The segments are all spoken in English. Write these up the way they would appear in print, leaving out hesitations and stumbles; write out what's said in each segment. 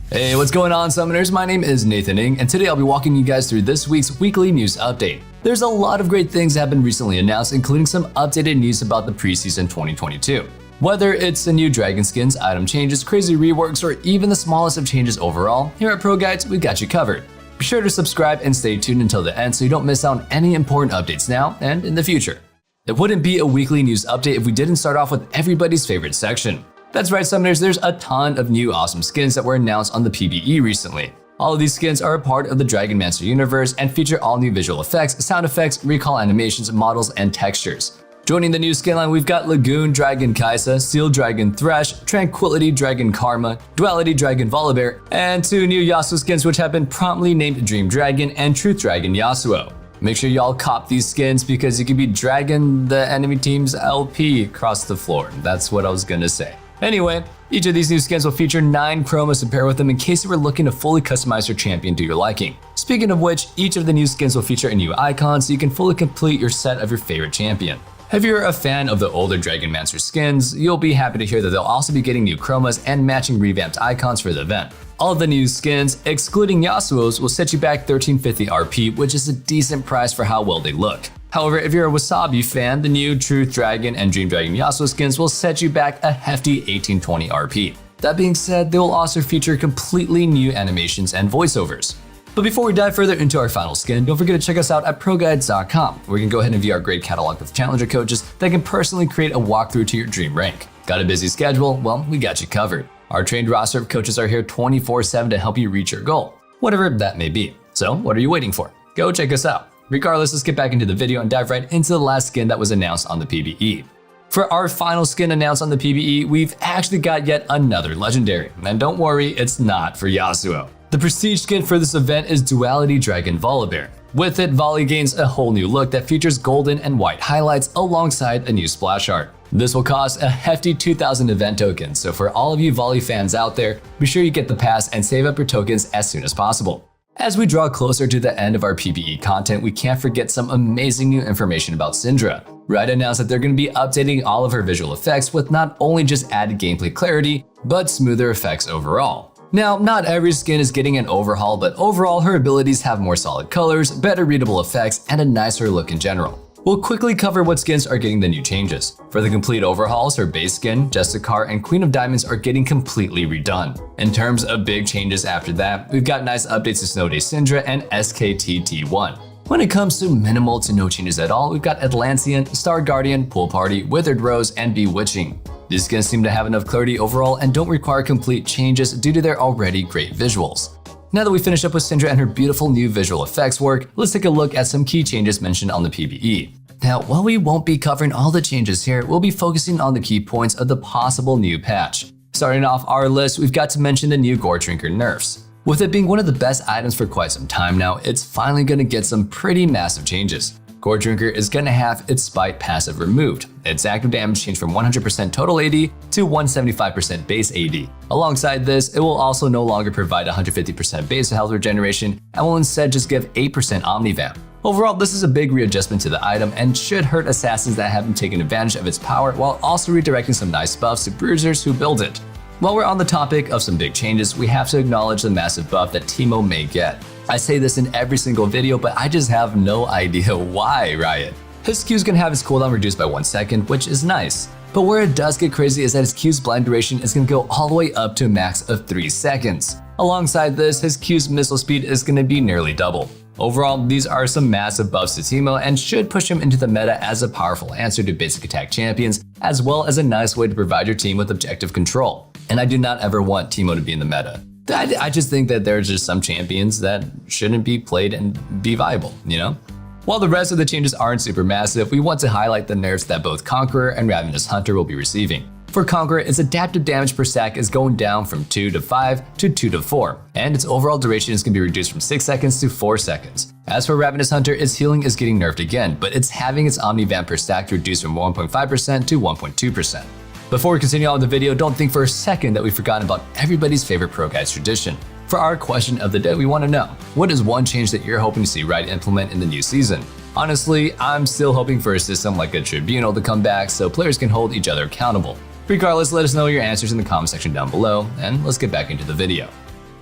Hey, what's going on, Summoners? My name is Nathan Ng, and today I'll be walking you guys through this week's weekly news update. There's a lot of great things that have been recently announced, including some updated news about the preseason 2022. Whether it's the new Dragon skins, item changes, crazy reworks, or even the smallest of changes overall, here at Pro Guides, we've got you covered. Be sure to subscribe and stay tuned until the end so you don't miss out on any important updates now and in the future. It wouldn't be a weekly news update if we didn't start off with everybody's favorite section. That's right, Summoners, there's a ton of new awesome skins that were announced on the PBE recently. All of these skins are a part of the Dragonmancer universe and feature all new visual effects, sound effects, recall animations, models, and textures. Joining the new skin line, we've got Lagoon Dragon Kaisa, Steel Dragon Thresh, Tranquility Dragon Karma, Duality Dragon Volibear, and two new Yasuo skins which have been promptly named Dream Dragon and Truth Dragon Yasuo. Make sure y'all cop these skins because you can be dragging the enemy team's LP across the floor. That's what I was gonna say. Anyway, each of these new skins will feature 9 chromas to pair with them in case you were looking to fully customize your champion to your liking. Speaking of which, each of the new skins will feature a new icon so you can fully complete your set of your favorite champion. If you're a fan of the older Dragonmancer skins, you'll be happy to hear that they'll also be getting new chromas and matching revamped icons for the event. All of the new skins, excluding Yasuo's, will set you back 1350 RP, which is a decent price for how well they look. However, if you're a Wasabi fan, the new Truth Dragon and Dream Dragon Yasuo skins will set you back a hefty 1820 RP. That being said, they will also feature completely new animations and voiceovers. But before we dive further into our final skin, don't forget to check us out at ProGuides.com, where you can go ahead and view our great catalog with challenger coaches that can personally create a walkthrough to your dream rank. Got a busy schedule? Well, we got you covered. Our trained roster of coaches are here 24/7 to help you reach your goal, whatever that may be. So what are you waiting for? Go check us out. Regardless, let's get back into the video and dive right into the last skin that was announced on the PBE. For our final skin announced on the PBE, we've actually got yet another legendary. And don't worry, it's not for Yasuo. The prestige skin for this event is Duality Dragon Volibear. With it, Volley gains a whole new look that features golden and white highlights alongside a new splash art. This will cost a hefty 2,000 event tokens, so for all of you Volley fans out there, be sure you get the pass and save up your tokens as soon as possible. As we draw closer to the end of our PBE content, we can't forget some amazing new information about Syndra. Riot announced that they're going to be updating all of her visual effects with not only just added gameplay clarity, but smoother effects overall. Now, not every skin is getting an overhaul, but overall her abilities have more solid colors, better readable effects, and a nicer look in general. We'll quickly cover what skins are getting the new changes. For the complete overhauls, her base skin, Justicar, and Queen of Diamonds are getting completely redone. In terms of big changes after that, we've got nice updates to Snow Day Syndra and SKT-T1. When it comes to minimal to no changes at all, we've got Atlassian, Star Guardian, Pool Party, Withered Rose, and Bewitching. These skins seem to have enough clarity overall and don't require complete changes due to their already great visuals. Now that we finish up with Syndra and her beautiful new visual effects work, let's take a look at some key changes mentioned on the PBE. Now, while we won't be covering all the changes here, we'll be focusing on the key points of the possible new patch. Starting off our list, we've got to mention the new Gore Drinker nerfs. With it being one of the best items for quite some time now, it's finally going to get some pretty massive changes. Gore Drinker is going to have its Spite passive removed. Its active damage changed from 100% total AD to 175% base AD. Alongside this, it will also no longer provide 150% base health regeneration and will instead just give 8% Omnivamp. Overall, this is a big readjustment to the item and should hurt assassins that haven't taken advantage of its power while also redirecting some nice buffs to bruisers who build it. While we're on the topic of some big changes, we have to acknowledge the massive buff that Teemo may get. I say this in every single video, but I just have no idea why, Riot. His Q is going to have his cooldown reduced by 1 second, which is nice. But where it does get crazy is that his Q's blind duration is going to go all the way up to a max of 3 seconds. Alongside this, his Q's missile speed is going to be nearly double. Overall, these are some massive buffs to Teemo and should push him into the meta as a powerful answer to basic attack champions, as well as a nice way to provide your team with objective control. And I do not ever want Teemo to be in the meta. I just think that there's just some champions that shouldn't be played and be viable, you know? While the rest of the changes aren't super massive, we want to highlight the nerfs that both Conqueror and Ravenous Hunter will be receiving. For Conqueror, its adaptive damage per stack is going down from 2 to 5 to 2 to 4, and its overall duration is going to be reduced from 6 seconds to 4 seconds. As for Ravenous Hunter, its healing is getting nerfed again, but it's having its Omnivamp per stack reduced from 1.5% to 1.2%. Before we continue on with the video, don't think for a second that we've forgotten about everybody's favorite Pro Guides tradition. For our question of the day, we want to know, what is one change that you're hoping to see Riot implement in the new season? Honestly, I'm still hoping for a system like a tribunal to come back so players can hold each other accountable. Regardless, let us know your answers in the comment section down below, and let's get back into the video.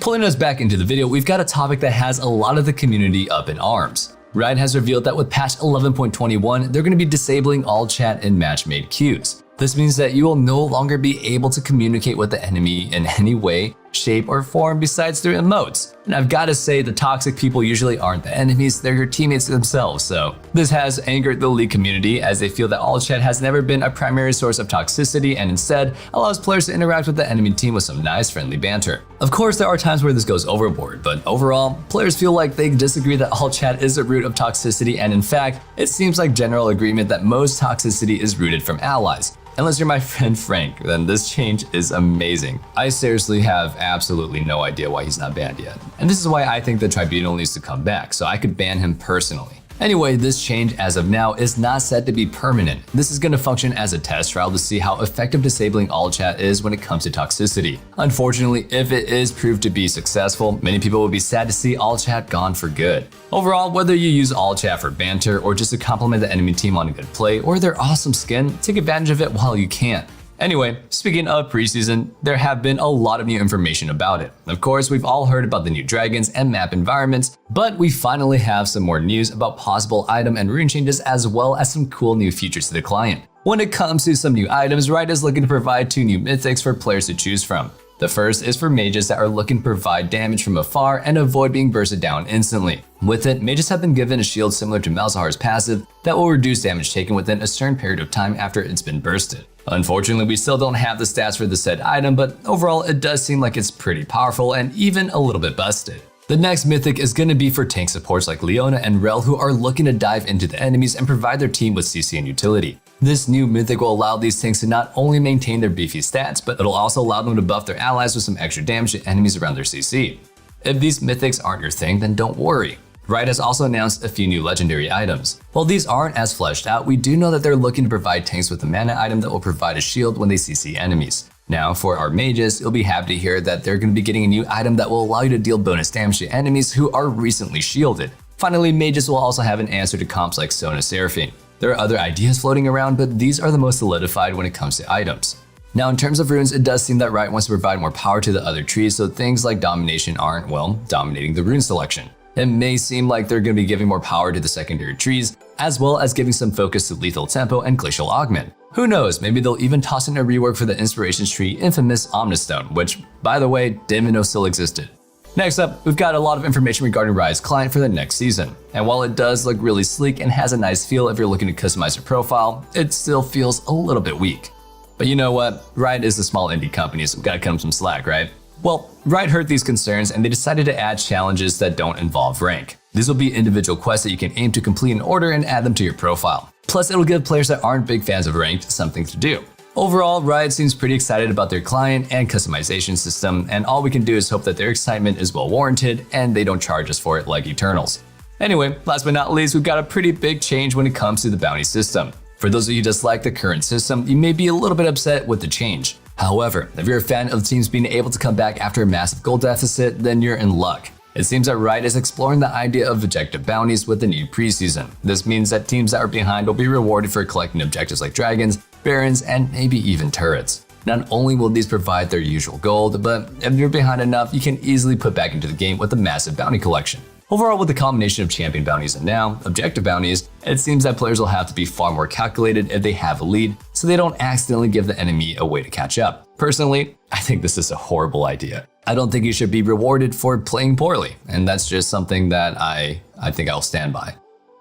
Pulling us back into the video, we've got a topic that has a lot of the community up in arms. Riot has revealed that with patch 11.21, they're going to be disabling all chat in match-made queues. This means that you will no longer be able to communicate with the enemy in any way, shape, or form besides through emotes. And I've got to say, the toxic people usually aren't the enemies, they're your teammates themselves, so this has angered the League community as they feel that all chat has never been a primary source of toxicity and instead allows players to interact with the enemy team with some nice friendly banter. Of course, there are times where this goes overboard, but overall, players feel like they disagree that all chat is a root of toxicity, and in fact, it seems like general agreement that most toxicity is rooted from allies. Unless you're my friend Frank, then this change is amazing. I seriously have absolutely no idea why he's not banned yet. And this is why I think the Tribunal needs to come back, so I could ban him personally. Anyway, this change as of now is not said to be permanent. This is going to function as a test trial to see how effective disabling all chat is when it comes to toxicity. Unfortunately, if it is proved to be successful, many people will be sad to see all chat gone for good. Overall, whether you use all chat for banter or just to compliment the enemy team on a good play or their awesome skin, take advantage of it while you can. Anyway, speaking of preseason, there have been a lot of new information about it. Of course, we've all heard about the new dragons and map environments, but we finally have some more news about possible item and rune changes as well as some cool new features to the client. When it comes to some new items, Riot is looking to provide 2 new mythics for players to choose from. The first is for mages that are looking to provide damage from afar and avoid being bursted down instantly. With it, mages have been given a shield similar to Malzahar's passive that will reduce damage taken within a certain period of time after it's been bursted. Unfortunately, we still don't have the stats for the said item, but overall it does seem like it's pretty powerful and even a little bit busted. The next mythic is going to be for tank supports like Leona and Rell who are looking to dive into the enemies and provide their team with CC and utility. This new mythic will allow these tanks to not only maintain their beefy stats, but it'll also allow them to buff their allies with some extra damage to enemies around their CC. If these mythics aren't your thing, then don't worry. Riot has also announced a few new legendary items. While these aren't as fleshed out, we do know that they're looking to provide tanks with a mana item that will provide a shield when they CC enemies. Now, for our mages, you'll be happy to hear that they're going to be getting a new item that will allow you to deal bonus damage to enemies who are recently shielded. Finally, mages will also have an answer to comps like Sona Seraphine. There are other ideas floating around, but these are the most solidified when it comes to items. Now, in terms of runes, it does seem that Riot wants to provide more power to the other trees, so things like domination aren't, well, dominating the rune selection. It may seem like they're going to be giving more power to the secondary trees, as well as giving some focus to Lethal Tempo and Glacial Augment. Who knows, maybe they'll even toss in a rework for the Inspirations tree infamous Omnistone, which, by the way, didn't even know still existed. Next up, we've got a lot of information regarding Riot's client for the next season. And while it does look really sleek and has a nice feel if you're looking to customize your profile, it still feels a little bit weak. But you know what? Riot is a small indie company, so we've got to cut them some slack, right? Well, Riot heard these concerns and they decided to add challenges that don't involve rank. These will be individual quests that you can aim to complete in order and add them to your profile. Plus, it'll give players that aren't big fans of ranked something to do. Overall, Riot seems pretty excited about their client and customization system, and all we can do is hope that their excitement is well warranted and they don't charge us for it like Eternals. Anyway, last but not least, we've got a pretty big change when it comes to the bounty system. For those of you who dislike the current system, you may be a little bit upset with the change. However, if you're a fan of the teams being able to come back after a massive gold deficit, then you're in luck. It seems that Riot is exploring the idea of objective bounties with the new preseason. This means that teams that are behind will be rewarded for collecting objectives like dragons, barons, and maybe even turrets. Not only will these provide their usual gold, but if you're behind enough, you can easily put back into the game with a massive bounty collection. Overall, with the combination of champion bounties and now objective bounties, it seems that players will have to be far more calculated if they have a lead, so they don't accidentally give the enemy a way to catch up. Personally, I think this is a horrible idea. I don't think you should be rewarded for playing poorly, and that's just something that I think I'll stand by.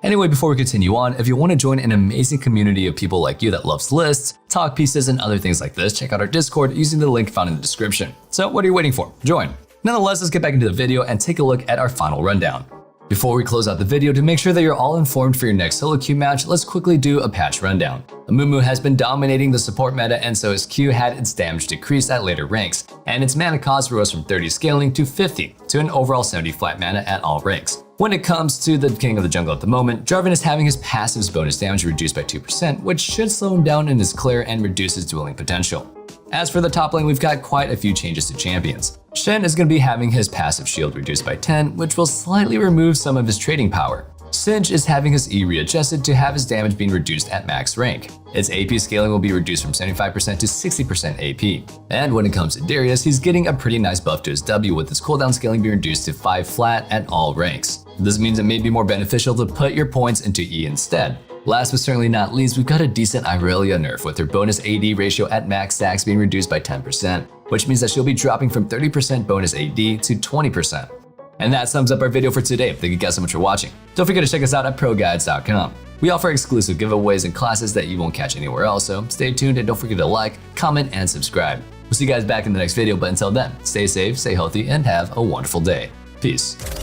Anyway, before we continue on, if you want to join an amazing community of people like you that loves lists, talk pieces, and other things like this, check out our Discord using the link found in the description. So what are you waiting for? Join. Nonetheless, let's get back into the video and take a look at our final rundown. Before we close out the video, to make sure that you're all informed for your next solo queue match, let's quickly do a patch rundown. Amumu has been dominating the support meta, and so his Q had its damage decreased at later ranks, and its mana cost rose from 30 scaling to 50 to an overall 70 flat mana at all ranks. When it comes to the King of the Jungle at the moment, Jarvan is having his passive's bonus damage reduced by 2%, which should slow him down in his clear and reduce his dueling potential. As for the top lane, we've got quite a few changes to champions. Shen is going to be having his passive shield reduced by 10, which will slightly remove some of his trading power. Singed is having his E readjusted to have his damage being reduced at max rank. Its AP scaling will be reduced from 75% to 60% AP. And when it comes to Darius, he's getting a pretty nice buff to his W with his cooldown scaling being reduced to 5 flat at all ranks. This means it may be more beneficial to put your points into E instead. Last but certainly not least, we've got a decent Irelia nerf with her bonus AD ratio at max stacks being reduced by 10%, which means that she'll be dropping from 30% bonus AD to 20%. And that sums up our video for today. Thank you guys so much for watching. Don't forget to check us out at ProGuides.com. We offer exclusive giveaways and classes that you won't catch anywhere else, so stay tuned and don't forget to like, comment, and subscribe. We'll see you guys back in the next video, but until then, stay safe, stay healthy, and have a wonderful day. Peace.